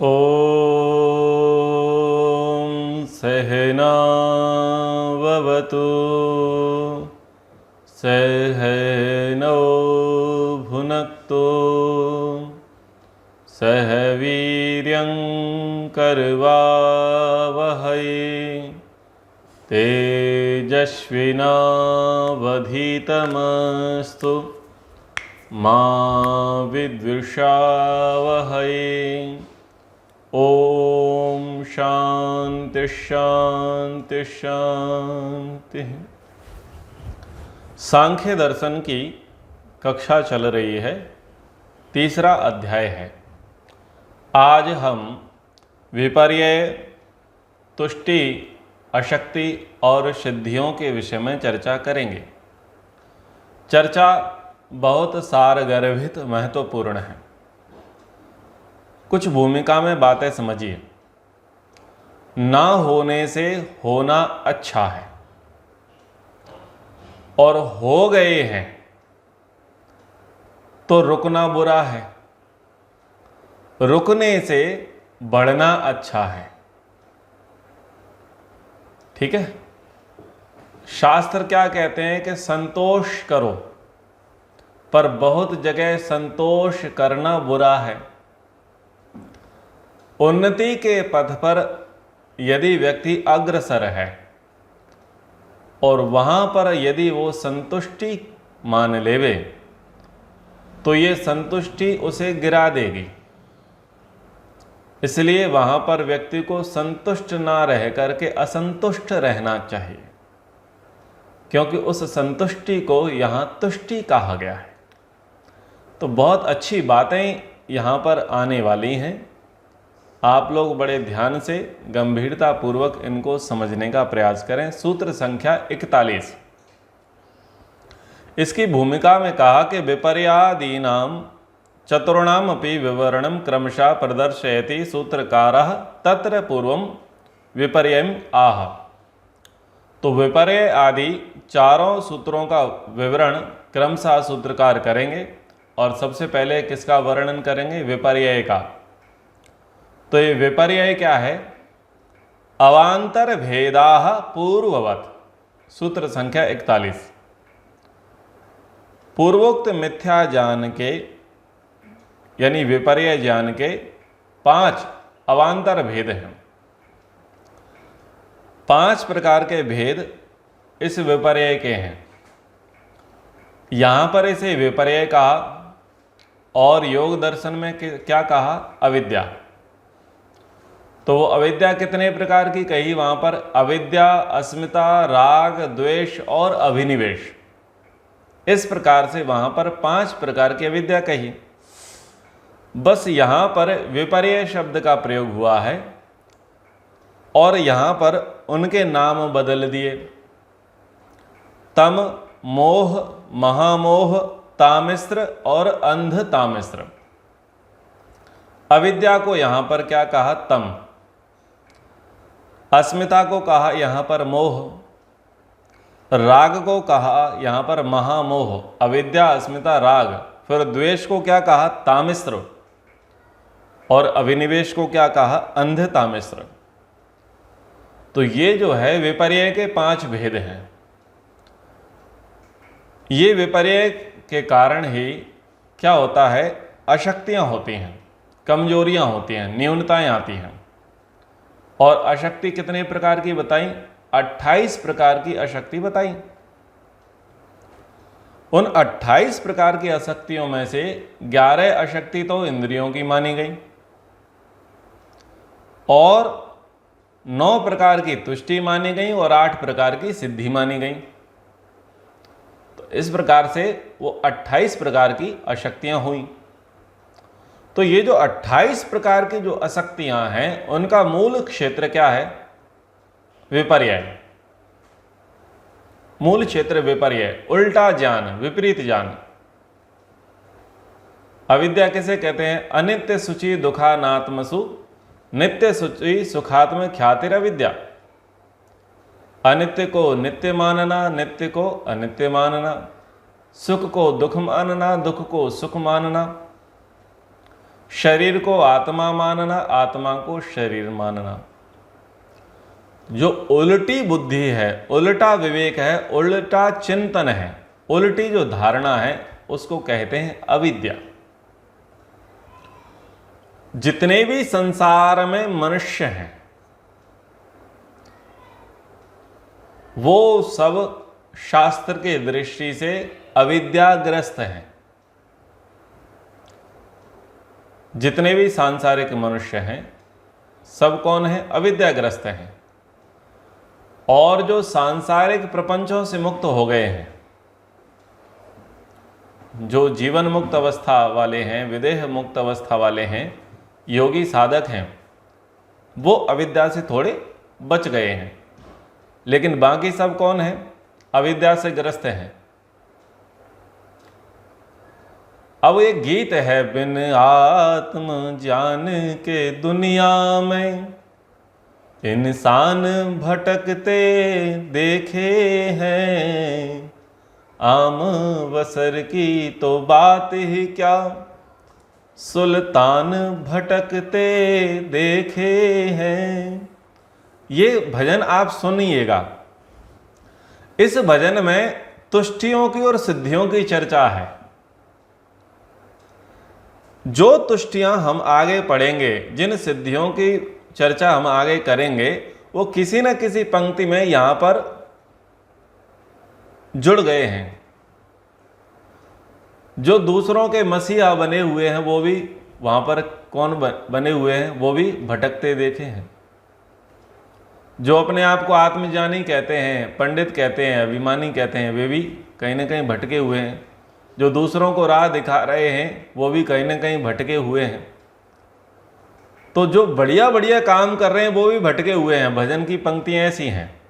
ॐ सहनाववतु सहनौ भुनक्तु सह वीर्यं करवावहै तेजस्विनावधीतमस्तु मा विद्विषावहै। ओम शांति शांति शांति। सांख्य दर्शन की कक्षा चल रही है, तीसरा अध्याय है। आज हम विपर्य, तुष्टि, अशक्ति और सिद्धियों के विषय में चर्चा करेंगे। चर्चा बहुत सारगर्भित महत्वपूर्ण है। कुछ भूमिका में बातें समझिए। ना होने से होना अच्छा है, और हो गए हैं तो रुकना बुरा है। रुकने से बढ़ना अच्छा है। ठीक है। शास्त्र क्या कहते हैं कि संतोष करो, पर बहुत जगह संतोष करना बुरा है। उन्नति के पथ पर यदि व्यक्ति अग्रसर है और वहां पर यदि वो संतुष्टि मान लेवे तो ये संतुष्टि उसे गिरा देगी। इसलिए वहां पर व्यक्ति को संतुष्ट ना रह करके असंतुष्ट रहना चाहिए, क्योंकि उस संतुष्टि को यहां तुष्टि कहा गया है। तो बहुत अच्छी बातें यहां पर आने वाली हैं। आप लोग बड़े ध्यान से गंभीरता पूर्वक इनको समझने का प्रयास करें। सूत्र संख्या 41। इसकी भूमिका में कहा कि विपर्यादीनां चतुर्णाम अपि विवरणं क्रमशः प्रदर्शयति सूत्रकारः तत्र पूर्वं विपर्ययम् आह। तो विपर्य आदि चारों सूत्रों का विवरण क्रमशः सूत्रकार करेंगे, और सबसे पहले किसका वर्णन करेंगे? विपर्यय का। तो ये विपर्यय क्या है? अवांतर भेदाः पूर्ववत्। सूत्र संख्या 41। पूर्वोक्त मिथ्या ज्ञान के यानी विपर्य ज्ञान के 5 अवांतर भेद हैं। 5 प्रकार के भेद इस विपर्य के हैं। यहां पर इसे विपर्य कहा, और योग दर्शन में क्या कहा? अविद्या। तो वो अविद्या कितने प्रकार की कही? वहां पर अविद्या, अस्मिता, राग, द्वेष और अभिनिवेश। इस प्रकार से वहां पर 5 प्रकार की अविद्या कही। बस यहां पर विपर्य शब्द का प्रयोग हुआ है, और यहां पर उनके नाम बदल दिए। तम, मोह, महामोह, तामिस्र और अंध तामिस्र। अविद्या को यहां पर क्या कहा? तम। अस्मिता को कहा यहां पर मोह। राग को कहा यहां पर महामोह। अविद्या, अस्मिता, राग। फिर द्वेष को क्या कहा? तामिस्र। और अभिनिवेश को क्या कहा? अंध तामिस्र। तो ये जो है विपर्य के 5 भेद हैं। ये विपर्य के कारण ही क्या होता है? अशक्तियां होती हैं, कमजोरियां होती हैं, न्यूनताएं आती हैं। और अशक्ति कितने प्रकार की बताई? 28 प्रकार की अशक्ति बताई। उन 28 प्रकार की अशक्तियों में से 11 अशक्ति तो इंद्रियों की मानी गई, और 9 प्रकार की तुष्टि मानी गई, और 8 प्रकार की सिद्धि मानी गई। तो इस प्रकार से वो 28 प्रकार की अशक्तियां हुई। तो ये जो 28 प्रकार की जो अशक्तियां हैं, उनका मूल क्षेत्र क्या है? विपर्य। मूल क्षेत्र विपर्य, उल्टा ज्ञान, विपरीत ज्ञान। अविद्या किसे कहते हैं? अनित्य शुचि दुखानात्मसु नित्य शुचि सुखात्म ख्यातिर अविद्या। अनित्य को नित्य मानना, नित्य को अनित्य मानना, सुख को दुख मानना, दुख को सुख मानना। शरीर को आत्मा मानना, आत्मा को शरीर मानना। जो उल्टी बुद्धि है, उल्टा विवेक है, उल्टा चिंतन है, उल्टी जो धारणा है, उसको कहते हैं अविद्या। जितने भी संसार में मनुष्य हैं वो सब शास्त्र के दृष्टि से अविद्याग्रस्त हैं। जितने भी सांसारिक मनुष्य हैं सब कौन है? अविद्याग्रस्त हैं। और जो सांसारिक प्रपंचों से मुक्त हो गए हैं, जो जीवन मुक्त अवस्था वाले हैं, विदेह मुक्त अवस्था वाले हैं, योगी साधक हैं, वो अविद्या से थोड़े बच गए हैं। लेकिन बाकी सब कौन है? अविद्या से ग्रस्त हैं। अब एक गीत है, बिन आत्म ज्ञान के दुनिया में इंसान भटकते देखे हैं, आम बसर की तो बात ही क्या, सुल्तान भटकते देखे हैं। ये भजन आप सुनिएगा। इस भजन में तुष्टियों की और सिद्धियों की चर्चा है। जो तुष्टियां हम आगे पढ़ेंगे, जिन सिद्धियों की चर्चा हम आगे करेंगे, वो किसी न किसी पंक्ति में यहां पर जुड़ गए हैं। जो दूसरों के मसीहा बने हुए हैं वो भी वहां पर कौन बने हुए हैं? वो भी भटकते देखे हैं। जो अपने आप को आत्मज्ञानी कहते हैं, पंडित कहते हैं, अभिमानी कहते हैं, वे भी कहीं ना कहीं भटके हुए हैं। जो दूसरों को राह दिखा रहे हैं वो भी कहीं ना कहीं भटके हुए हैं। तो जो बढ़िया बढ़िया काम कर रहे हैं वो भी भटके हुए हैं। भजन की पंक्तियां ऐसी हैं।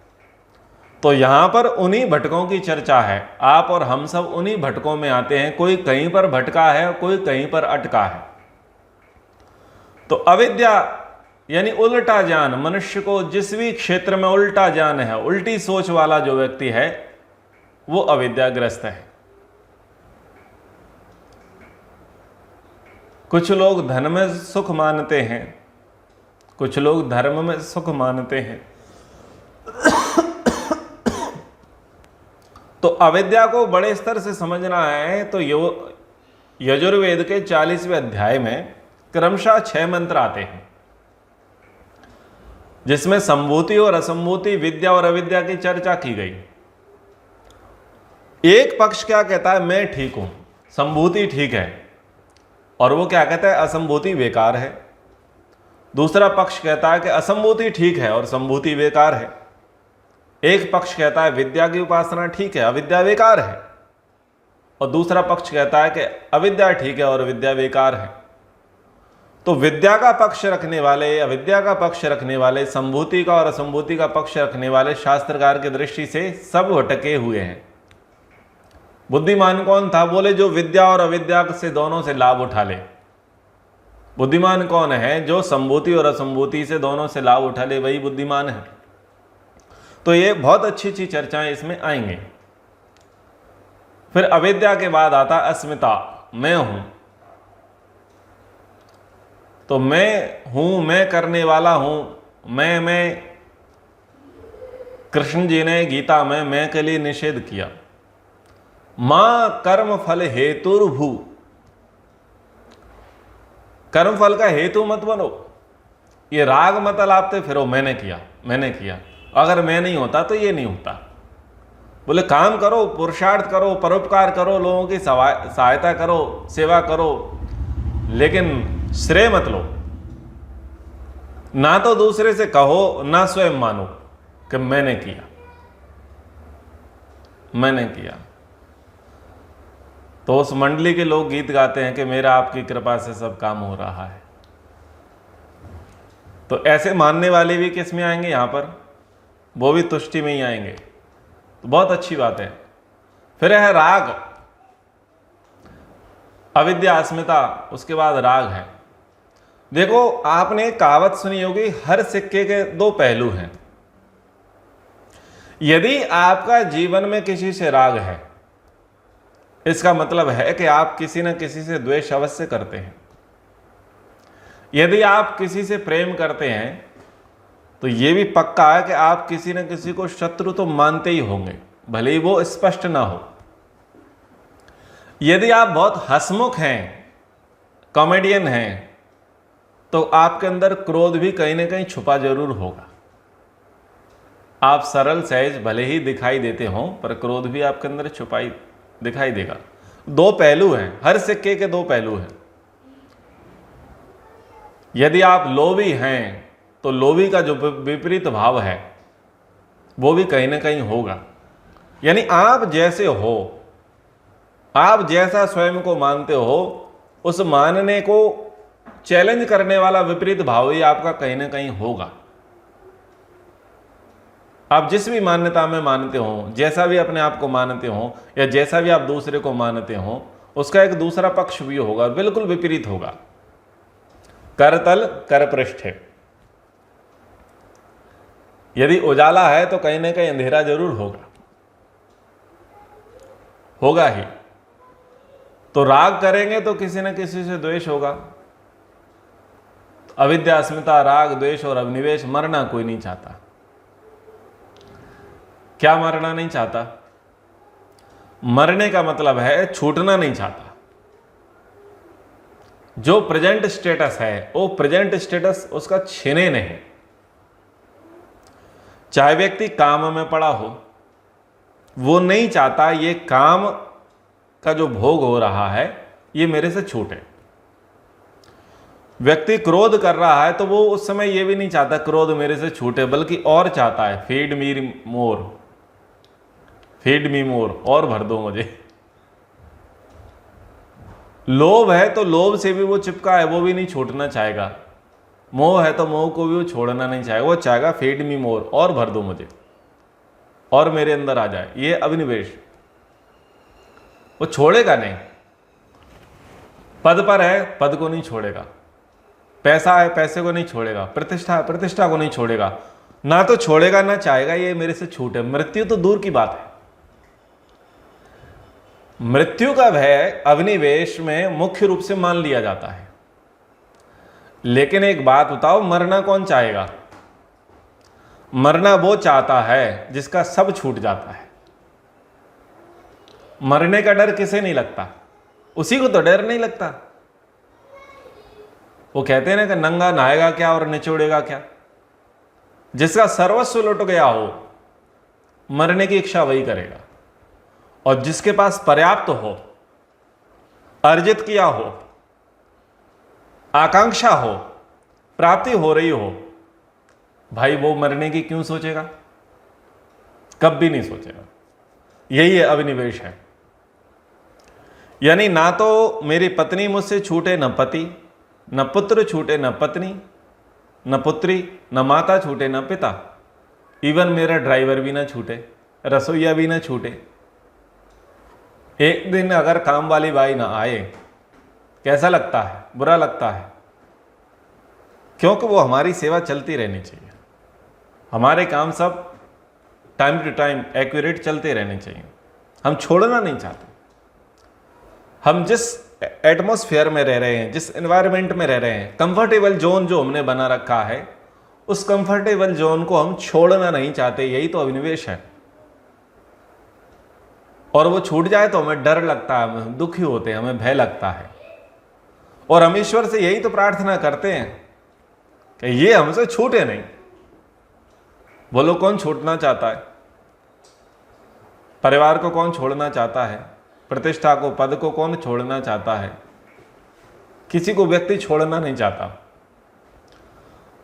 तो यहां पर उन्हीं भटकों की चर्चा है। आप और हम सब उन्हीं भटकों में आते हैं। कोई कहीं पर भटका है, कोई कहीं पर अटका है। तो अविद्या यानी उल्टा ज्ञान। मनुष्य को जिस भी क्षेत्र में उल्टा ज्ञान है, उल्टी सोच वाला जो व्यक्ति है, वो अविद्याग्रस्त है। कुछ लोग धन में सुख मानते हैं, कुछ लोग धर्म में सुख मानते हैं। तो अविद्या को बड़े स्तर से समझना है तो यजुर्वेद के 40वें अध्याय में क्रमशः 6 मंत्र आते हैं, जिसमें संभूति और असंभूति, विद्या और अविद्या की चर्चा की गई। एक पक्ष क्या कहता है? मैं ठीक हूं, संभूति ठीक है, और वो क्या कहता है? असंभूति बेकार है। दूसरा पक्ष कहता है कि असंभूति ठीक है और संभूति बेकार है। एक पक्ष कहता है विद्या की उपासना ठीक है, अविद्या बेकार है, और दूसरा पक्ष कहता है कि अविद्या ठीक है और विद्या बेकार है। तो विद्या का पक्ष रखने वाले, अविद्या का पक्ष रखने वाले, संभूति का और असंभूति का पक्ष रखने वाले शास्त्रकार की दृष्टि से सब भटके हुए हैं। बुद्धिमान कौन था? बोले जो विद्या और अविद्या से दोनों से लाभ उठा ले। बुद्धिमान कौन है? जो संभूति और असंभूति से दोनों से लाभ उठा ले, वही बुद्धिमान है। तो ये बहुत अच्छी अच्छी चर्चाएं इसमें आएंगे। फिर अविद्या के बाद आता अस्मिता, मैं हूं। तो मैं हूं, मैं करने वाला हूं, मैं कृष्ण जी ने गीता में मैं के लिए निषेध किया। मां कर्म फल हेतुर्भू, कर्म फल का हेतु मत बनो। ये राग मत लापते फिरो, मैंने किया, मैंने किया। अगर मैं नहीं होता तो ये नहीं होता। बोले काम करो, पुरुषार्थ करो, परोपकार करो, लोगों की सहायता करो, सेवा करो, लेकिन श्रेय मत लो। ना तो दूसरे से कहो, ना स्वयं मानो कि मैंने किया, मैंने किया। तो उस मंडली के लोग गीत गाते हैं कि मेरा आपकी कृपा से सब काम हो रहा है। तो ऐसे मानने वाले भी किस में आएंगे? यहां पर वो भी तुष्टि में ही आएंगे। तो बहुत अच्छी बात है। फिर है राग, अविद्या, अस्मिता, उसके बाद राग है। देखो आपने कहावत सुनी होगी, हर सिक्के के 2 पहलू हैं। यदि आपका जीवन में किसी से राग है, इसका मतलब है कि आप किसी न किसी से द्वेष अवश्य करते हैं। यदि आप किसी से प्रेम करते हैं तो ये भी पक्का है कि आप किसी न किसी को शत्रु तो मानते ही होंगे, भले ही वो स्पष्ट ना हो। यदि आप बहुत हंसमुख हैं, कॉमेडियन हैं, तो आपके अंदर क्रोध भी कहीं ना कहीं छुपा जरूर होगा। आप सरल सहज भले ही दिखाई देते हो, पर क्रोध भी आपके अंदर छुपाई दिखाई देगा। दो पहलू हैं, हर सिक्के के दो पहलू हैं। यदि आप लोभी हैं तो लोभी का जो विपरीत भाव है वो भी कहीं ना कहीं होगा। यानी आप जैसे हो, आप जैसा स्वयं को मानते हो, उस मानने को चैलेंज करने वाला विपरीत भाव ही आपका कहीं ना कहीं होगा। आप जिस भी मान्यता में मानते हो, जैसा भी अपने आप को मानते हो, या जैसा भी आप दूसरे को मानते हो, उसका एक दूसरा पक्ष भी होगा, बिल्कुल विपरीत होगा। करतल कर पृष्ठ है। यदि उजाला है तो कहीं ना कहीं अंधेरा जरूर होगा ही। तो राग करेंगे तो किसी न किसी से द्वेष होगा। अविद्या, अस्मिता, राग, द्वेष और अभिनिवेश, मरना कोई नहीं चाहता। क्या मरना नहीं चाहता? मरने का मतलब है छूटना नहीं चाहता। जो प्रेजेंट स्टेटस है वो प्रेजेंट स्टेटस उसका छीने नहीं। चाहे व्यक्ति काम में पड़ा हो, वो नहीं चाहता ये काम का जो भोग हो रहा है ये मेरे से छूटे। व्यक्ति क्रोध कर रहा है तो वो उस समय ये भी नहीं चाहता क्रोध मेरे से छूटे, बल्कि और चाहता है फीड मी मोर, फीड मी मोर, और भर दो मुझे। लोभ है तो लोभ से भी वो चिपका है, वो भी नहीं छूटना चाहेगा। मोह है तो मोह को भी वो छोड़ना नहीं चाहेगा, वो चाहेगा फीड मी मोर, और भर दो मुझे, और मेरे अंदर आ जाए। ये अभिनिवेश, वो छोड़ेगा नहीं। पद पर है, पद को नहीं छोड़ेगा। पैसा है, पैसे को नहीं छोड़ेगा। प्रतिष्ठा है, प्रतिष्ठा को नहीं छोड़ेगा। ना तो छोड़ेगा ना चाहेगा ये मेरे से छूटे। मृत्यु तो दूर की बात है। मृत्यु का भय अभिनिवेश में मुख्य रूप से मान लिया जाता है। लेकिन एक बात बताओ, मरना कौन चाहेगा? मरना वो चाहता है जिसका सब छूट जाता है। मरने का डर किसे नहीं लगता? उसी को तो डर नहीं लगता। वो कहते हैं ना कि नंगा नहाएगा क्या और निचोड़ेगा क्या। जिसका सर्वस्व लुट गया हो, मरने की इच्छा वही करेगा। और जिसके पास पर्याप्त हो, अर्जित किया हो, आकांक्षा हो, प्राप्ति हो रही हो, भाई वो मरने की क्यों सोचेगा? कब भी नहीं सोचेगा। यही है अभिनिवेश है। यानी ना तो मेरी पत्नी मुझसे छूटे, न पति, न पुत्र छूटे, न पत्नी, न पुत्री, न माता छूटे, न पिता, इवन मेरा ड्राइवर भी ना छूटे, रसोईया भी ना छूटे। एक दिन अगर काम वाली बाई ना आए, कैसा लगता है? बुरा लगता है। क्योंकि वो हमारी सेवा चलती रहनी चाहिए। हमारे काम सब टाइम टू टाइम एक्यूरेट चलते रहने चाहिए। हम छोड़ना नहीं चाहते। हम जिस एटमॉस्फेयर में रह रहे हैं, जिस एनवायरनमेंट में रह रहे हैं, कंफर्टेबल जोन जो हमने बना रखा है, उस कंफर्टेबल जोन को हम छोड़ना नहीं चाहते। यही तो अभिनिवेश है। और वो छूट जाए तो हमें डर लगता है, हम दुखी होते हैं, हमें भय लगता है। और हम ईश्वर से यही तो प्रार्थना करते हैं कि ये हमसे छूटे नहीं। बोलो कौन छूटना चाहता है? परिवार को कौन छोड़ना चाहता है? प्रतिष्ठा को, पद को कौन छोड़ना चाहता है? किसी को व्यक्ति छोड़ना नहीं चाहता।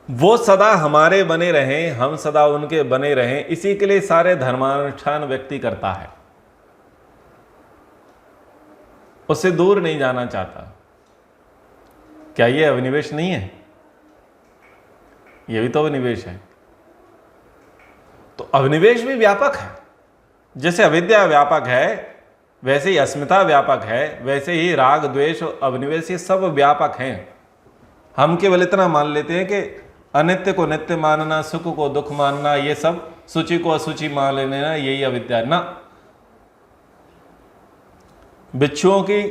वो सदा हमारे बने रहें, हम सदा उनके बने रहें, इसी के लिए सारे धर्मानुष्ठान व्यक्ति करता है। उससे दूर नहीं जाना चाहता। क्या ये अभिनिवेश नहीं है? ये भी तो अभिनिवेश है। तो अभिनिवेश भी व्यापक है। जैसे अविद्या व्यापक है, वैसे ही अस्मिता व्यापक है, वैसे ही राग, द्वेष और अभिनिवेश ये सब व्यापक हैं। हम केवल इतना मान लेते हैं कि अनित्य को नित्य मानना, सुख को दुख मानना, ये सब सूचि को असूचि मान लेना, यही अविद्या ना। बिच्छुओं की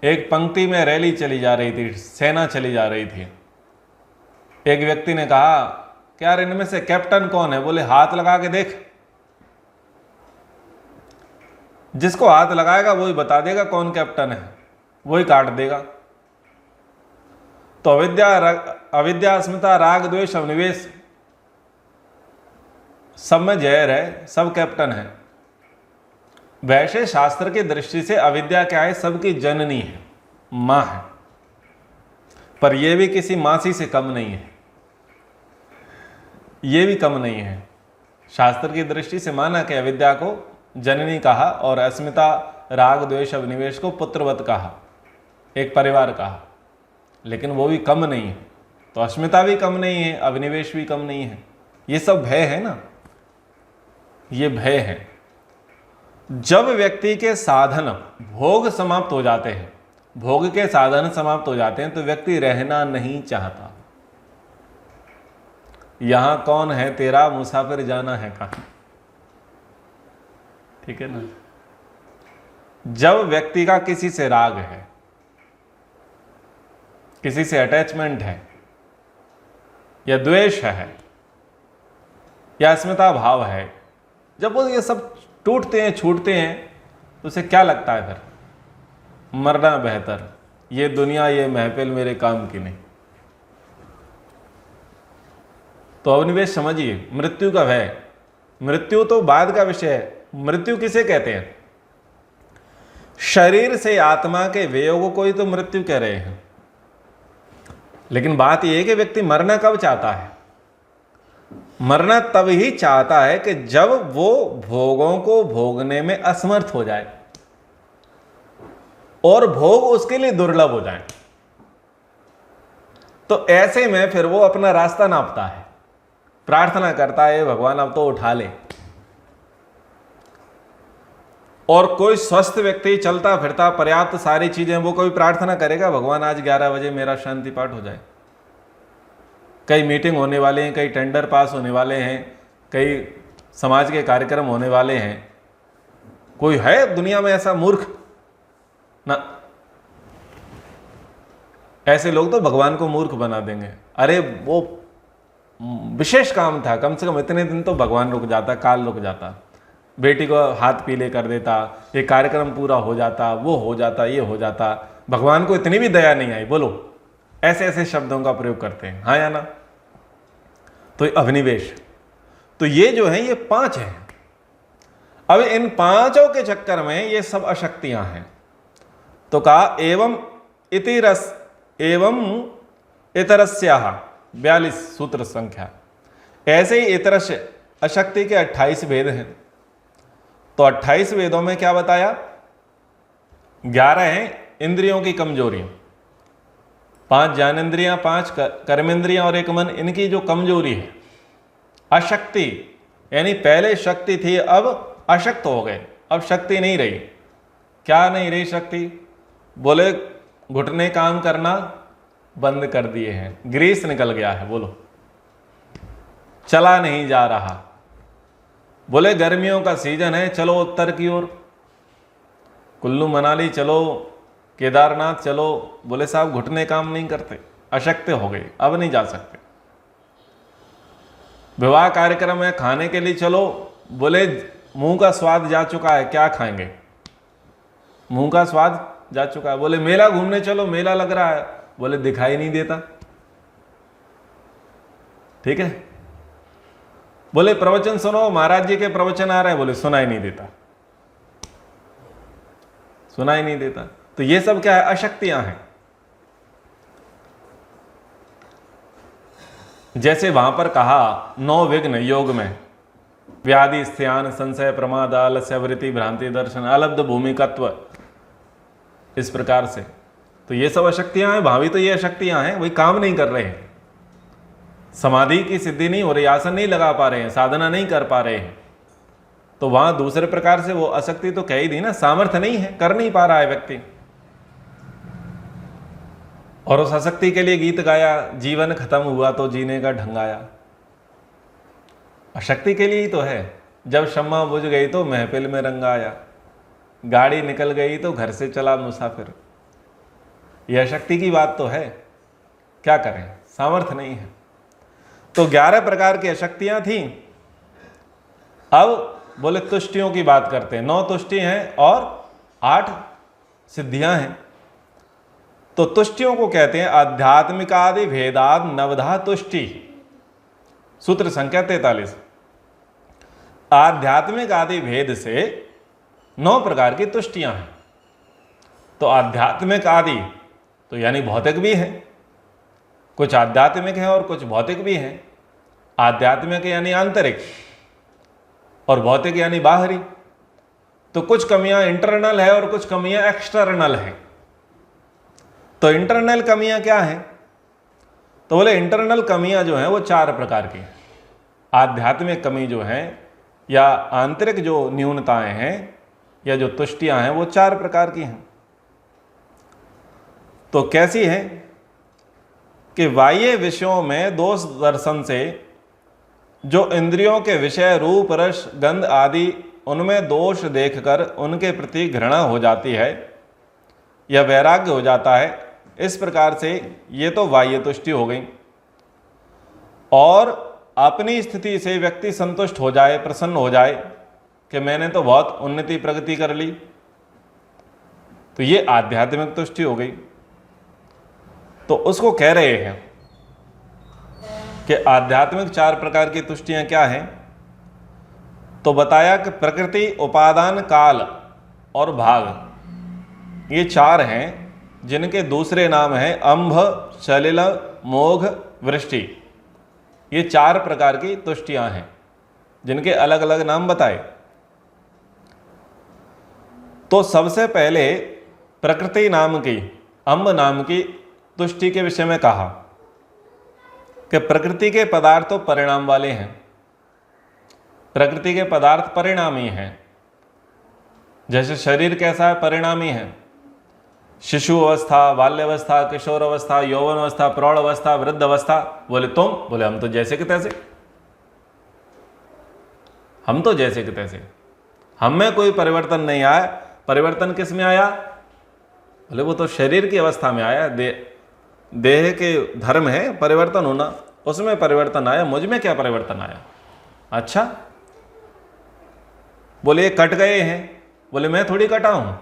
एक पंक्ति में रैली चली जा रही थी, सेना चली जा रही थी। एक व्यक्ति ने कहा कि यार इनमें से कैप्टन कौन है? बोले हाथ लगा के देख। जिसको हाथ लगाएगा वही बता देगा कौन कैप्टन है, वही काट देगा। तो अविद्या, अस्मिता, राग, द्वेष, अभिनिवेश सब में जहर है, सब कैप्टन है। वैसे शास्त्र की दृष्टि से अविद्या क्या है? सबकी जननी है, मां है, पर यह भी किसी मासी से कम नहीं है, ये भी कम नहीं है। शास्त्र की दृष्टि से माना कि अविद्या को जननी कहा और अस्मिता, राग, द्वेष, अभिनिवेश को पुत्रवत कहा, एक परिवार कहा, लेकिन वो भी कम नहीं है। तो अस्मिता भी कम नहीं है, अभिनिवेश भी कम नहीं है। ये सब भय है ना, ये भय है। जब व्यक्ति के साधन भोग समाप्त हो जाते हैं, भोग के साधन समाप्त हो जाते हैं, तो व्यक्ति रहना नहीं चाहता। यहां कौन है तेरा, मुसाफिर जाना है कहां? ठीक है ना। जब व्यक्ति का किसी से राग है, किसी से अटैचमेंट है, या द्वेष है, या अस्मिता भाव है, जब वो ये सब टूटते हैं, छूटते हैं, तो उसे क्या लगता है? फिर मरना बेहतर, ये दुनिया, ये महफिल मेरे काम की नहीं। तो अभिनिवेश समझिए, मृत्यु का भय। मृत्यु तो बाद का विषय है। मृत्यु किसे कहते हैं? शरीर से आत्मा के वियोग को ही तो मृत्यु कह रहे हैं। लेकिन बात यह है कि व्यक्ति मरना कब चाहता है? मरना तब ही चाहता है कि जब वो भोगों को भोगने में असमर्थ हो जाए और भोग उसके लिए दुर्लभ हो जाए। तो ऐसे में फिर वो अपना रास्ता नापता है, प्रार्थना करता है, भगवान अब तो उठा ले। और कोई स्वस्थ व्यक्ति चलता फिरता, पर्याप्त सारी चीजें, वो कोई प्रार्थना करेगा भगवान आज 11 बजे मेरा शांति पाठ हो जाए। कई मीटिंग होने वाले हैं, कई टेंडर पास होने वाले हैं, कई समाज के कार्यक्रम होने वाले हैं। कोई है दुनिया में ऐसा मूर्ख? ना, ऐसे लोग तो भगवान को मूर्ख बना देंगे। अरे वो विशेष काम था, कम से कम इतने दिन तो भगवान रुक जाता, काल रुक जाता, बेटी को हाथ पीले कर देता, ये कार्यक्रम पूरा हो जाता, वो हो जाता, ये हो जाता। भगवान को इतनी भी दया नहीं आई। बोलो, ऐसे ऐसे शब्दों का प्रयोग करते हैं, हाँ या ना? तो अभिनिवेश, तो ये जो है ये 5 हैं। अब इन 5 के चक्कर में ये सब अशक्तियां हैं। तो कहा एवं इतरस्याः 42 सूत्र संख्या। ऐसे ही इतरस्य अशक्ति के 28 भेद हैं। तो 28 वेदों में क्या बताया? 11 हैं इंद्रियों की कमजोरी, 5 ज्ञानेंद्रियां, 5 कर्मेंद्रियां और 1 मन। इनकी जो कमजोरी है, अशक्ति, यानी पहले शक्ति थी, अब अशक्त हो गए, अब शक्ति नहीं रही। क्या नहीं रही शक्ति? बोले घुटने काम करना बंद कर दिए हैं, ग्रीस निकल गया है। बोलो, चला नहीं जा रहा। बोले गर्मियों का सीजन है, चलो उत्तर की ओर, कुल्लू मनाली चलो, केदारनाथ चलो। बोले साहब घुटने काम नहीं करते, अशक्त हो गए, अब नहीं जा सकते। विवाह कार्यक्रम है, खाने के लिए चलो। बोले मुंह का स्वाद जा चुका है, क्या खाएंगे? मुंह का स्वाद जा चुका है। बोले मेला घूमने चलो, मेला लग रहा है। बोले दिखाई नहीं देता। ठीक है। बोले प्रवचन सुनो, महाराज जी के प्रवचन आ रहे हैं। बोले सुनाई नहीं देता, सुनाई नहीं देता। तो ये सब क्या है? अशक्तियां हैं। जैसे वहां पर कहा 9 विघ्न योग में, व्याधि, स्त्यान, संशय, प्रमाद, आलस्य, वृत्ति, भ्रांति, दर्शन, अलब्ध भूमिकत्व, इस प्रकार से। तो ये सब अशक्तियां हैं। वहां भी तो ये अशक्तियां हैं, वही काम नहीं कर रहे हैं, समाधि की सिद्धि नहीं हो रही, आसन नहीं लगा पा रहे हैं, साधना नहीं कर पा रहे हैं। तो वहां दूसरे प्रकार से वो अशक्ति तो कह ही दी ना, सामर्थ्य नहीं है, कर नहीं पा रहा है व्यक्ति। और उस अशक्ति के लिए गीत गाया, जीवन खत्म हुआ तो जीने का ढंग आया। अशक्ति के लिए ही तो है। जब शम्मा बुझ गई तो महफिल में रंग आया, गाड़ी निकल गई तो घर से चला मुसाफिर। यह शक्ति की बात तो है, क्या करें, सामर्थ्य नहीं है। तो 11 प्रकार की अशक्तियां थी। अब बोले तुष्टियों की बात करते हैं। 9 तुष्टि हैं और 8 सिद्धियां हैं। तो तुष्टियों को कहते हैं आध्यात्मिकादि भेदाद नवधा तुष्टि। सूत्र संख्या 43। आध्यात्मिक आदि भेद से 9 प्रकार की तुष्टियां हैं। तो आध्यात्मिक आदि तो यानी भौतिक भी है, कुछ आध्यात्मिक है और कुछ भौतिक भी है। आध्यात्मिक यानी आंतरिक और भौतिक यानी बाहरी। तो कुछ कमियां इंटरनल है और कुछ कमियां एक्सटर्नल है। तो इंटरनल कमियां क्या है? तो बोले इंटरनल कमियां जो हैं वो 4 प्रकार की हैं। आध्यात्मिक कमी जो है या आंतरिक जो न्यूनताएं हैं या जो तुष्टियां हैं वो 4 प्रकार की हैं। तो कैसी है कि बाह्य विषयों में दोष दर्शन से जो इंद्रियों के विषय रूप रस गंध आदि उनमें दोष देखकर उनके प्रति घृणा हो जाती है या वैराग्य हो जाता है, इस प्रकार से ये तो बाह्य तुष्टि हो गई। और अपनी स्थिति से व्यक्ति संतुष्ट हो जाए, प्रसन्न हो जाए कि मैंने तो बहुत उन्नति प्रगति कर ली, तो ये आध्यात्मिक तुष्टि हो गई। तो उसको कह रहे हैं कि आध्यात्मिक 4 प्रकार की तुष्टियां क्या हैं। तो बताया कि प्रकृति, उपादान, काल और भाग, ये 4 हैं जिनके दूसरे नाम हैं अंभ, सलिल, मोघ, वृष्टि। ये 4 प्रकार की तुष्टियां हैं जिनके अलग अलग नाम बताए। तो सबसे पहले प्रकृति नाम की, अंब नाम की तुष्टि के विषय में कहा कि प्रकृति के पदार्थ तो परिणाम वाले हैं। प्रकृति के पदार्थ परिणामी हैं। जैसे शरीर कैसा है, परिणामी है। शिशु अवस्था, बाल्यावस्था, किशोर अवस्था, यौवन अवस्था, प्रौढ़ अवस्था, वृद्ध अवस्था। बोले तुम? बोले हम तो जैसे के तैसे, हम तो जैसे के तैसे, हम में कोई परिवर्तन नहीं आया। परिवर्तन किस में आया? बोले वो तो शरीर की अवस्था में आया, देह के धर्म है परिवर्तन होना, उसमें परिवर्तन आया। मुझ में क्या परिवर्तन आया? अच्छा, बोले ये कट गए हैं। बोले मैं थोड़ी कटा हूं,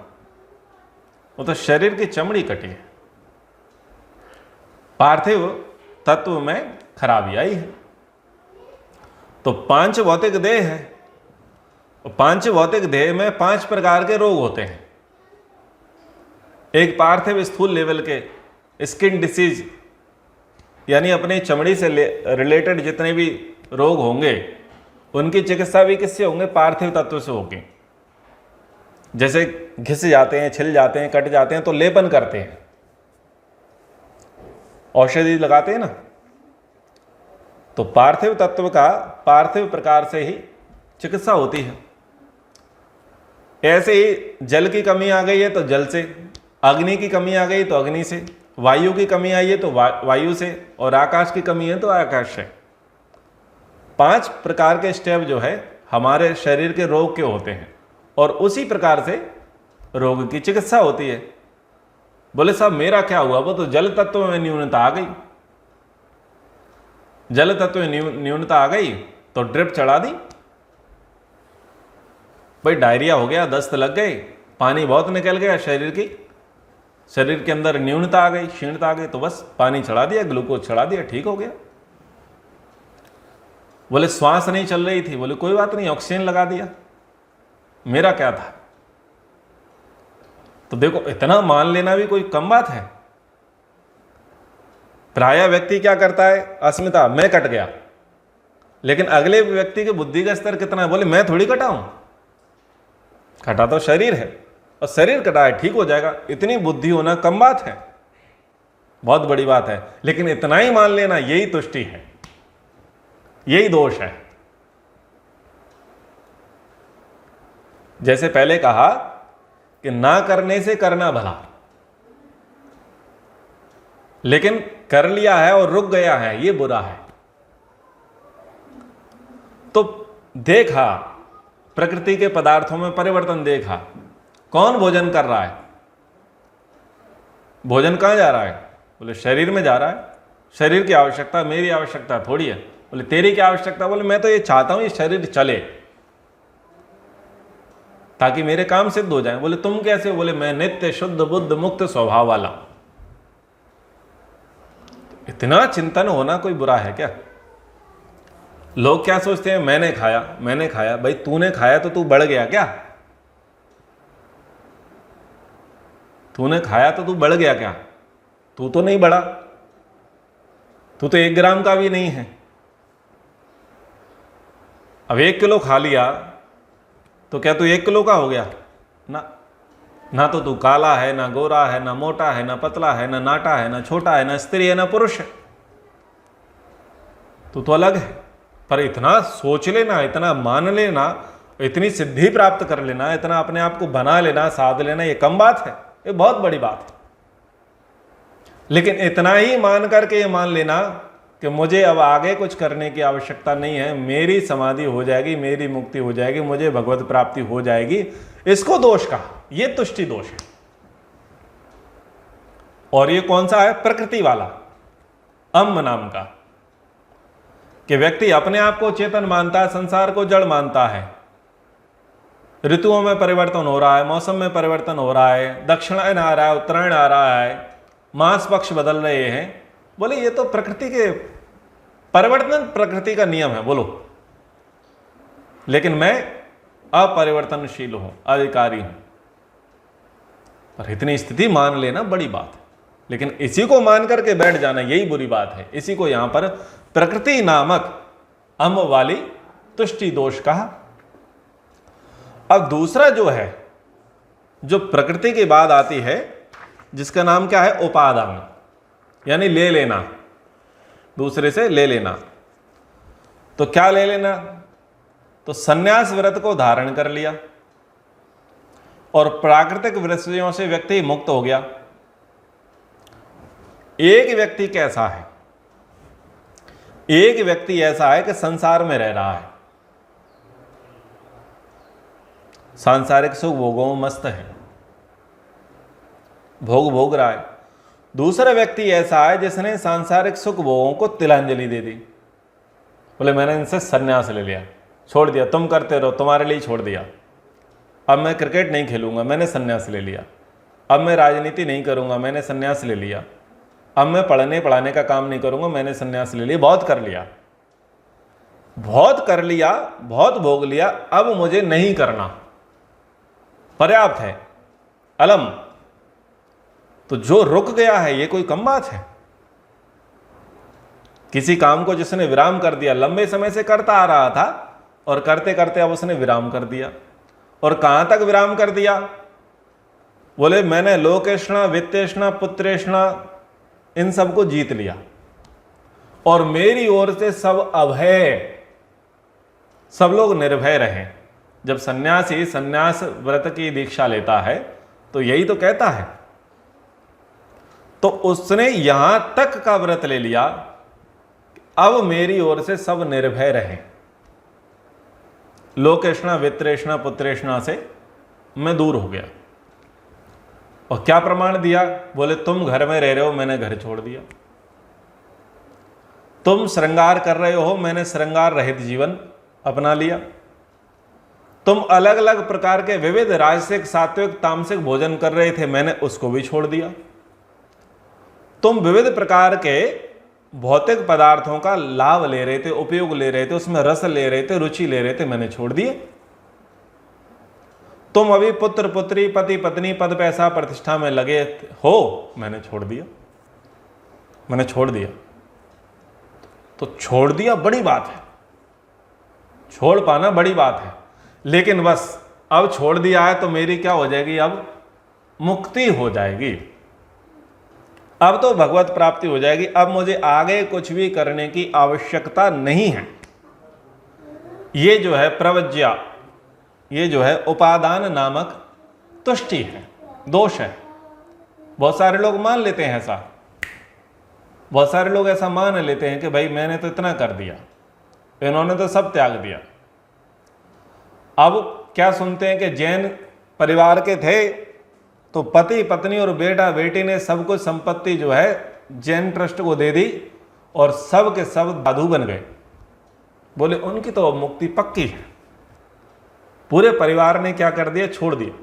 वो तो शरीर की चमड़ी कटी है। पार्थिव तत्व में खराबी आई है। तो 5 भौतिक देह है। 5 भौतिक देह में 5 प्रकार के रोग होते हैं। एक पार्थिव स्थूल लेवल के स्किन डिसीज, यानी अपनी चमड़ी से रिलेटेड जितने भी रोग होंगे उनकी चिकित्सा भी किससे होंगे? पार्थिव तत्व से होगी। जैसे घिस जाते हैं, छिल जाते हैं, कट जाते हैं तो लेपन करते हैं, औषधि लगाते हैं ना। तो पार्थिव तत्व का पार्थिव प्रकार से ही चिकित्सा होती है। ऐसे ही जल की कमी आ गई है तो जल से, अग्नि की कमी आ गई तो अग्नि से, वायु की कमी आई है तो वायु से, और आकाश की कमी है तो आकाश से। 5 प्रकार के स्टेप जो है हमारे शरीर के रोग के होते हैं और उसी प्रकार से रोग की चिकित्सा होती है। बोले साहब मेरा क्या हुआ? वो तो जल तत्व में न्यूनता आ गई। जल तत्व में न्यूनता आ गई तो ड्रिप चढ़ा दी। भाई डायरिया हो गया, दस्त लग गई, पानी बहुत निकल गया, शरीर के अंदर न्यूनता आ गई, क्षीणता आ गई, तो बस पानी चढ़ा दिया, ग्लूकोज चढ़ा दिया, ठीक हो गया। बोले श्वास नहीं चल रही थी। बोले कोई बात नहीं, ऑक्सीजन लगा दिया। मेरा क्या था? तो देखो इतना मान लेना भी कोई कम बात है। प्रायः व्यक्ति क्या करता है? अस्मिता, मैं कट गया, लेकिन अगले व्यक्ति के बुद्धि का स्तर कितना है? बोले मैं थोड़ी कटा हूं, कटा तो शरीर है, और शरीर कटा है ठीक हो जाएगा। इतनी बुद्धि होना कम बात है, बहुत बड़ी बात है। लेकिन इतना ही मान लेना यही तुष्टि है, यही दोष है। जैसे पहले कहा कि ना करने से करना भला, लेकिन कर लिया है और रुक गया है, ये बुरा है। तो देखा प्रकृति के पदार्थों में परिवर्तन, देखा कौन भोजन कर रहा है, भोजन कहाँ जा रहा है? बोले शरीर में जा रहा है। शरीर की आवश्यकता मेरी आवश्यकता थोड़ी है। बोले तेरी क्या आवश्यकता? बोले मैं तो ये चाहता हूं ये शरीर चले ताकि मेरे काम सिद्ध हो जाए। बोले तुम कैसे? बोले मैं नित्य शुद्ध बुद्ध मुक्त स्वभाव वाला। इतना चिंतन होना कोई बुरा है क्या? लोग क्या सोचते हैं, मैंने खाया। भाई तूने खाया तो तू बढ़ गया क्या? तूने खाया तो तू बढ़ गया क्या? तू तो नहीं बढ़ा, तू तो 1 ग्राम का भी नहीं है। अब 1 किलो खा लिया तो क्या तू 1 किलो का हो गया? ना तो तू काला है, ना गोरा है, ना मोटा है, ना पतला है, ना नाटा है, ना छोटा है, ना स्त्री है, ना पुरुष है। तू तो अलग है। पर इतना सोच लेना, इतना मान लेना, इतनी सिद्धि प्राप्त कर लेना, इतना अपने आप को बना लेना, साध लेना, ये कम बात है, ये बहुत बड़ी बात है। लेकिन इतना ही मान करके ये मान लेना कि मुझे अब आगे कुछ करने की आवश्यकता नहीं है, मेरी समाधि हो जाएगी, मेरी मुक्ति हो जाएगी, मुझे भगवत प्राप्ति हो जाएगी, इसको दोष कहा। ये तुष्टि दोष है। और ये कौन सा है? प्रकृति वाला, अम्म नाम का, कि व्यक्ति अपने आप को चेतन मानता है, संसार को जड़ मानता है। ऋतुओं में परिवर्तन हो रहा है, मौसम में परिवर्तन हो रहा है, दक्षिणायन आ रहा है, उत्तरायण आ रहा है, मास पक्ष बदल रहे हैं। बोले ये तो प्रकृति के परिवर्तन, प्रकृति का नियम है। बोलो, लेकिन मैं अपरिवर्तनशील हूं, अधिकारी हूं। पर इतनी स्थिति मान लेना बड़ी बात है। लेकिन इसी को मान करके बैठ जाना यही बुरी बात है। इसी को यहां पर प्रकृति नामक अम वाली तुष्टि दोष कहा। अब दूसरा जो है, जो प्रकृति के बाद आती है, जिसका नाम क्या है? उपादान, यानी ले लेना, दूसरे से ले लेना। तो क्या ले लेना? तो संन्यास व्रत को धारण कर लिया और प्राकृतिक विषयों से व्यक्ति मुक्त हो गया। एक व्यक्ति कैसा है? एक व्यक्ति ऐसा है कि संसार में रह रहा है, सांसारिक सुख भोगों में मस्त है, भोग रहा है। दूसरा व्यक्ति ऐसा है जिसने सांसारिक सुख भोगों को तिलांजलि दे दी। बोले मैंने इनसे संन्यास ले लिया, छोड़ दिया, तुम करते रहो, तुम्हारे लिए छोड़ दिया। अब मैं क्रिकेट नहीं खेलूंगा, मैंने संन्यास ले लिया। अब मैं राजनीति नहीं करूंगा, मैंने संन्यास ले लिया। अब मैं पढ़ाने का काम नहीं करूंगा, मैंने संन्यास ले लिया। बहुत कर लिया, बहुत कर लिया, बहुत भोग लिया, अब मुझे नहीं करना, पर्याप्त है, अलम। तो जो रुक गया है, ये कोई कम बात है? किसी काम को जिसने विराम कर दिया, लंबे समय से करता आ रहा था और करते करते अब उसने विराम कर दिया। और कहां तक विराम कर दिया? बोले मैंने लोकेष्णा, वित्तेष्णा, पुत्रेष्णा, इन सबको जीत लिया और मेरी ओर से सब अभय, सब लोग निर्भय रहे। जब सन्यासी सन्यास व्रत की दीक्षा लेता है तो यही तो कहता है। तो उसने यहां तक का व्रत ले लिया, अब मेरी ओर से सब निर्भय रहे, लोकेष्णा, वित्तेष्णा, पुत्रेष्णा से मैं दूर हो गया। और क्या प्रमाण दिया? बोले तुम घर में रह रहे हो, मैंने घर छोड़ दिया। तुम श्रृंगार कर रहे हो, मैंने श्रृंगार रहित जीवन अपना लिया। तुम अलग अलग प्रकार के विविध राजसिक, सात्विक, तामसिक भोजन कर रहे थे, मैंने उसको भी छोड़ दिया। तुम विविध प्रकार के भौतिक पदार्थों का लाभ ले रहे थे, उपयोग ले रहे थे, उसमें रस ले रहे थे, रुचि ले रहे थे, मैंने छोड़ दिए। तुम अभी पुत्र पुत्री, पति पत्नी, पद पैसा प्रतिष्ठा में लगे हो, मैंने छोड़ दिया, मैंने छोड़ दिया। तो छोड़ दिया बड़ी बात है, छोड़ पाना बड़ी बात है। लेकिन बस अब छोड़ दिया है तो मेरी क्या हो जाएगी? अब मुक्ति हो जाएगी, अब तो भगवत प्राप्ति हो जाएगी। अब मुझे आगे कुछ भी करने की आवश्यकता नहीं है। ये जो है प्रवज्या, ये जो है उपादान नामक तुष्टि है, दोष है। बहुत सारे लोग मान लेते हैं ऐसा, बहुत सारे लोग ऐसा मान लेते हैं कि भाई मैंने तो इतना कर दिया, इन्होंने तो सब त्याग दिया। अब क्या सुनते हैं कि जैन परिवार के थे तो पति पत्नी और बेटा बेटी ने सब कुछ संपत्ति जो है जैन ट्रस्ट को दे दी और सब के सब साधु बन गए। बोले उनकी तो मुक्ति पक्की है। पूरे परिवार ने क्या कर दिया, छोड़ दिया।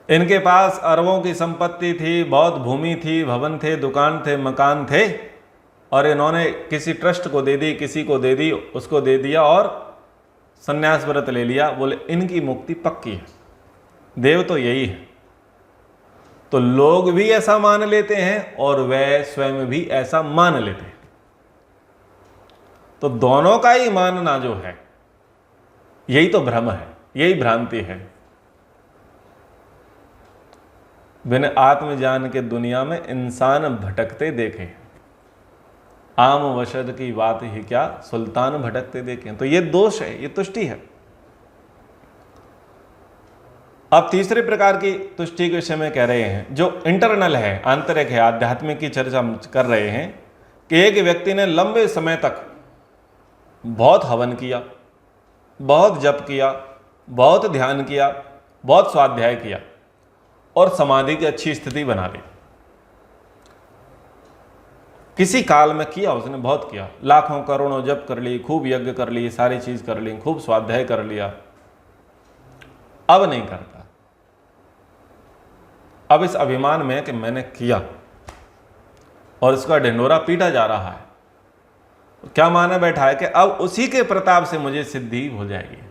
इनके पास अरबों की संपत्ति थी, बहुत भूमि थी, भवन थे, दुकान थे, मकान थे, और इन्होंने किसी ट्रस्ट को दे दी, किसी को दे दी, उसको दे दिया और संन्यास व्रत ले लिया। बोले इनकी मुक्ति पक्की है। देव तो यही है। तो लोग भी ऐसा मान लेते हैं और वह स्वयं भी ऐसा मान लेते हैं। तो दोनों का ही मानना जो है यही तो भ्रम है, यही भ्रांति है। बिना आत्मज्ञान के दुनिया में इंसान भटकते देखे, आम वशद की बात ही क्या, सुल्तान भटकते देखे। तो ये दोष है, ये तुष्टि है। अब तीसरे प्रकार की तुष्टि के विषय में कह रहे हैं, जो इंटरनल है, आंतरिक है, आध्यात्मिक की चर्चा कर रहे हैं कि एक व्यक्ति ने लंबे समय तक बहुत हवन किया, बहुत जप किया, बहुत ध्यान किया, बहुत स्वाध्याय किया और समाधि की अच्छी स्थिति बना ली। किसी काल में किया, उसने बहुत किया, लाखों करोड़ों जप कर ली, खूब यज्ञ कर ली, सारी चीज कर ली, खूब स्वाध्याय कर लिया। अब नहीं करता। अब इस अभिमान में कि मैंने किया और इसका ढिंढोरा पीटा जा रहा है, तो क्या माना बैठा है कि अब उसी के प्रताप से मुझे सिद्धि हो जाएगी,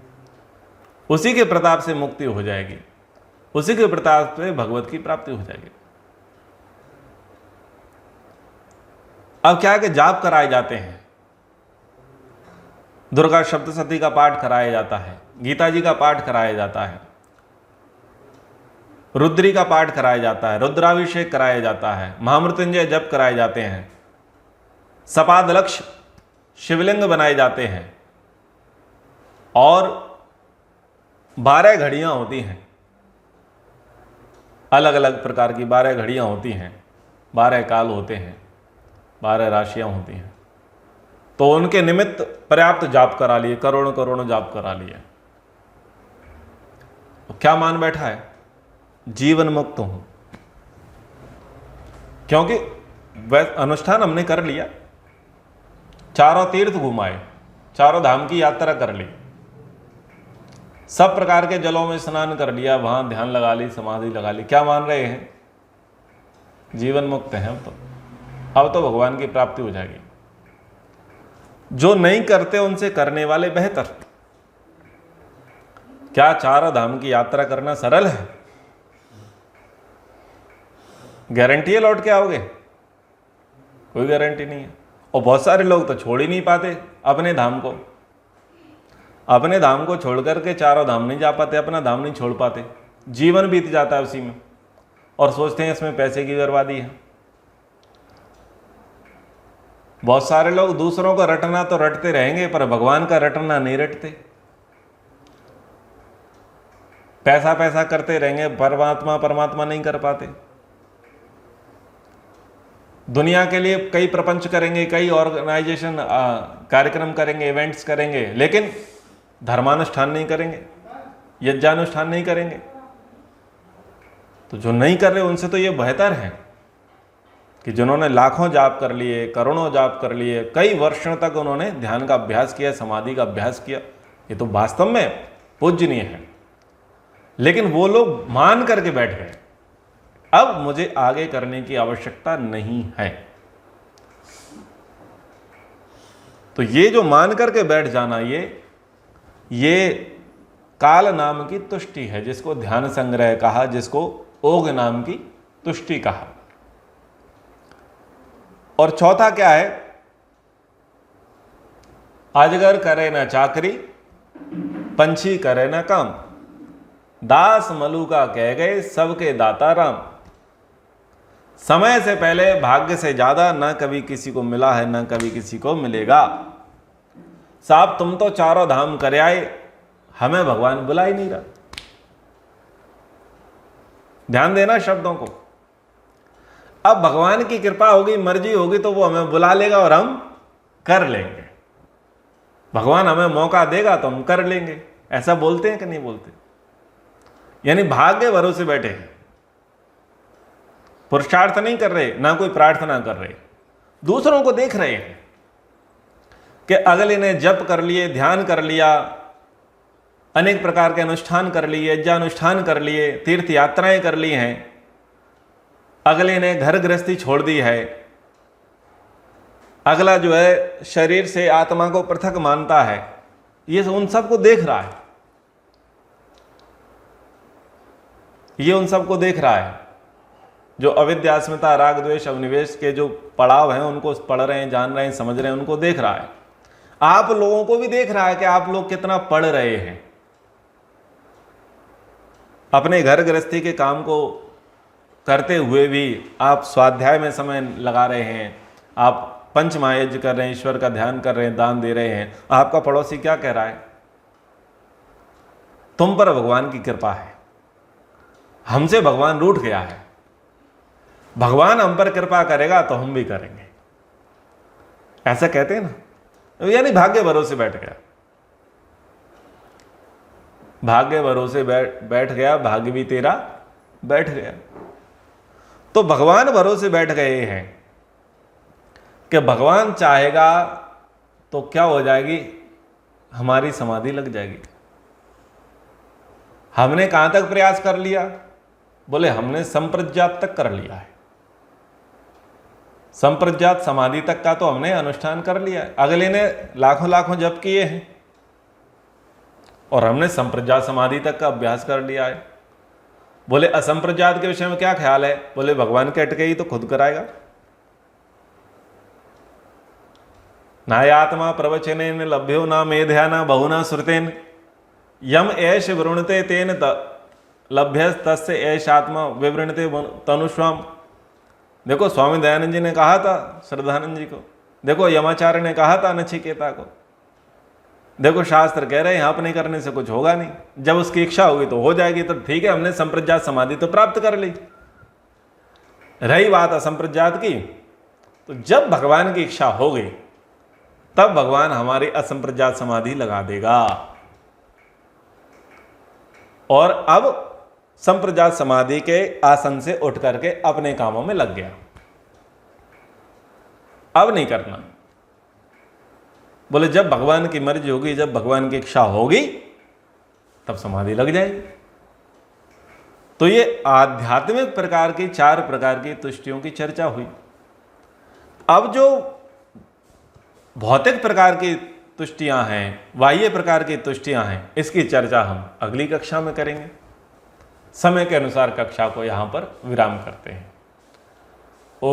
उसी के प्रताप से मुक्ति हो जाएगी, उसी के प्रताप से भगवत की प्राप्ति हो जाएगी। अब क्या है कि जाप कराए जाते हैं, दुर्गा सप्तशती का पाठ कराया जाता है, गीता जी का पाठ कराया जाता है, रुद्री का पाठ कराया जाता है, रुद्राभिषेक कराया जाता है, महामृत्युंजय जप कराए जाते हैं, सपादलक्ष शिवलिंग बनाए जाते हैं और 12 घड़ियां होती हैं, अलग अलग प्रकार की 12 घड़ियां होती हैं, 12 काल होते हैं, 12 राशियां होती हैं। तो उनके निमित्त पर्याप्त जाप करा लिए, करोड़ों करोड़ों जाप करा लिए। तो क्या मान बैठा है, जीवन मुक्त हूं, क्योंकि वह अनुष्ठान हमने कर लिया, चारों तीर्थ घुमाए, चारों धाम की यात्रा कर ली, सब प्रकार के जलों में स्नान कर लिया, वहां ध्यान लगा ली, समाधि लगा ली। क्या मान रहे हैं, जीवन मुक्त हैं। अब तो भगवान की प्राप्ति हो जाएगी। जो नहीं करते उनसे करने वाले बेहतर। क्या चारों धाम की यात्रा करना सरल है? गारंटी है लौट के आओगे? कोई गारंटी नहीं है। और बहुत सारे लोग तो छोड़ ही नहीं पाते अपने धाम को, अपने धाम को छोड़ करके चारों धाम नहीं जा पाते, अपना धाम नहीं छोड़ पाते, जीवन बीत जाता है उसी में और सोचते हैं इसमें पैसे की बर्बादी है। बहुत सारे लोग दूसरों का रटना तो रटते रहेंगे पर भगवान का रटना नहीं रटते, पैसा पैसा करते रहेंगे, परमात्मा परमात्मा नहीं कर पाते। दुनिया के लिए कई प्रपंच करेंगे, कई ऑर्गेनाइजेशन कार्यक्रम करेंगे, इवेंट्स करेंगे, लेकिन धर्मानुष्ठान नहीं करेंगे, यज्ञानुष्ठान नहीं करेंगे। तो जो नहीं कर रहे उनसे तो ये बेहतर है कि जिन्होंने लाखों जाप कर लिए, करोड़ों जाप कर लिए, कई वर्षों तक उन्होंने ध्यान का अभ्यास किया, समाधि का अभ्यास किया, ये तो वास्तव में पूजनीय है। लेकिन वो लोग मान करके बैठ गए, अब मुझे आगे करने की आवश्यकता नहीं है। तो ये जो मान करके बैठ जाना, ये काल नाम की तुष्टि है, जिसको ध्यान संग्रह कहा, जिसको ओग नाम की तुष्टि कहा। और चौथा क्या है, अजगर करे न चाकरी, पंछी करे न काम, दास मलुका कह गए सबके दाता राम। समय से पहले भाग्य से ज्यादा ना कभी किसी को मिला है, ना कभी किसी को मिलेगा। साहब तुम तो चारों धाम कर आए, हमें भगवान बुला ही नहीं रहा। ध्यान देना शब्दों को। अब भगवान की कृपा होगी, मर्जी होगी तो वो हमें बुला लेगा और हम कर लेंगे। भगवान हमें मौका देगा तो हम कर लेंगे। ऐसा बोलते हैं कि नहीं बोलते? यानी भाग्य भरोसे बैठे हैं, पुरुषार्थ नहीं कर रहे, ना कोई प्रार्थना कर रहे, दूसरों को देख रहे हैं कि अगले ने जप कर लिए, ध्यान कर लिया, अनेक प्रकार के अनुष्ठान कर लिए, यज्ञानुष्ठान कर लिए, तीर्थ यात्राएं कर ली हैं, अगले ने घर गृहस्थी छोड़ दी है, अगला जो है शरीर से आत्मा को पृथक मानता है, ये उन सबको देख रहा है, ये उन सबको देख रहा है। जो अविद्या, अस्मिता, राग, द्वेष, अभिनिवेश के जो पड़ाव हैं उनको पढ़ रहे हैं, जान रहे हैं, समझ रहे हैं, उनको देख रहा है। आप लोगों को भी देख रहा है कि आप लोग कितना पढ़ रहे हैं, अपने घर गृहस्थी के काम को करते हुए भी आप स्वाध्याय में समय लगा रहे हैं, आप पंच महायज्ञ कर रहे हैं, ईश्वर का ध्यान कर रहे हैं, दान दे रहे हैं। आपका पड़ोसी क्या कह रहा है? तुम पर भगवान की कृपा है, हमसे भगवान रूठ गया है, भगवान हम पर कृपा करेगा तो हम भी करेंगे, ऐसा कहते हैं ना। यानी भाग्य भरोसे बैठ गया, भाग्य भरोसे बैठ गया, भाग्य भी तेरा बैठ गया। तो भगवान भरोसे बैठ गए हैं कि भगवान चाहेगा तो क्या हो जाएगी, हमारी समाधि लग जाएगी। हमने कहां तक प्रयास कर लिया? बोले हमने संप्रज्ञात तक कर लिया है, संप्रज्ञात समाधि तक का तो हमने अनुष्ठान कर लिया है। अगले ने लाखों लाखों जप किए हैं और हमने संप्रज्ञात समाधि तक का अभ्यास कर लिया है। बोले असंप्रज्ञात के विषय में क्या ख्याल है? बोले भगवान के अटके ही तो खुद कराएगा। नायात्मा प्रवचनेन लभ्यो ना मेधया ना बहुना श्रुतेन यम ऐश वृणते तेन लभ्य तस्य ऐश आत्मा विवृणते तनुष्वाम। देखो स्वामी दयानंद जी ने कहा था श्रद्धानंद जी को, देखो यमाचार्य ने कहा था नचिकेता को, देखो शास्त्र कह रहे हैं अपने करने से कुछ होगा नहीं, जब उसकी इच्छा होगी तो हो जाएगी। तो ठीक है, हमने संप्रज्ञात समाधि तो प्राप्त कर ली। रही बात असंप्रज्ञात की, तो जब भगवान की इच्छा होगी तब भगवान हमारी असंप्रज्ञात समाधि लगा देगा। और अब संप्रज्ञात समाधि के आसन से उठ करके अपने कामों में लग गया, अब नहीं करना। बोले जब भगवान की मर्जी होगी, जब भगवान की इच्छा होगी तब समाधि लग जाएगी। तो ये आध्यात्मिक प्रकार की 4 प्रकार की तुष्टियों की चर्चा हुई। अब जो भौतिक प्रकार की तुष्टियां हैं, बाह्य प्रकार की तुष्टियां हैं, इसकी चर्चा हम अगली कक्षा में करेंगे। समय के अनुसार कक्षा को यहां पर विराम करते हैं। ओ